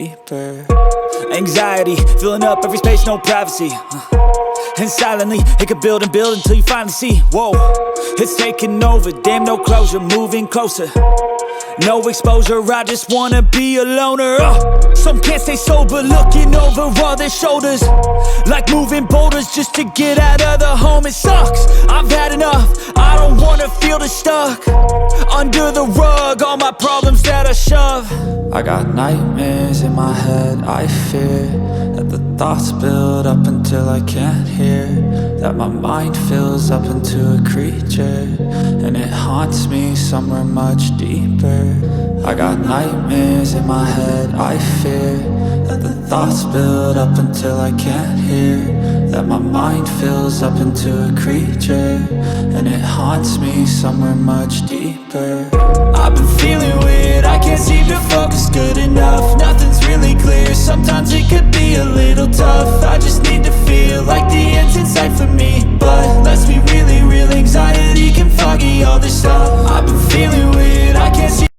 deeper. Anxiety, filling up every space, no privacy. And silently, it could build and build until you finally see. Whoa, it's taking over, damn no closure, moving closer. No exposure, I just wanna be a loner. Some can't stay sober, looking over all their shoulders, like moving boulders just to get out of the home. It sucks, I've had enough, I don't wanna feel the stuck under the rug, all my problems that I shove. I got nightmares in my head, I fear that the thoughts build up until I can't hear, that my mind fills up into a creature, and it haunts me somewhere much deeper. I got nightmares in my head, I fear that the thoughts build up until I can't hear, that my mind fills up into a creature, and it haunts me somewhere much deeper. I've been feeling weird, I can't seem to focus good enough, nothing's really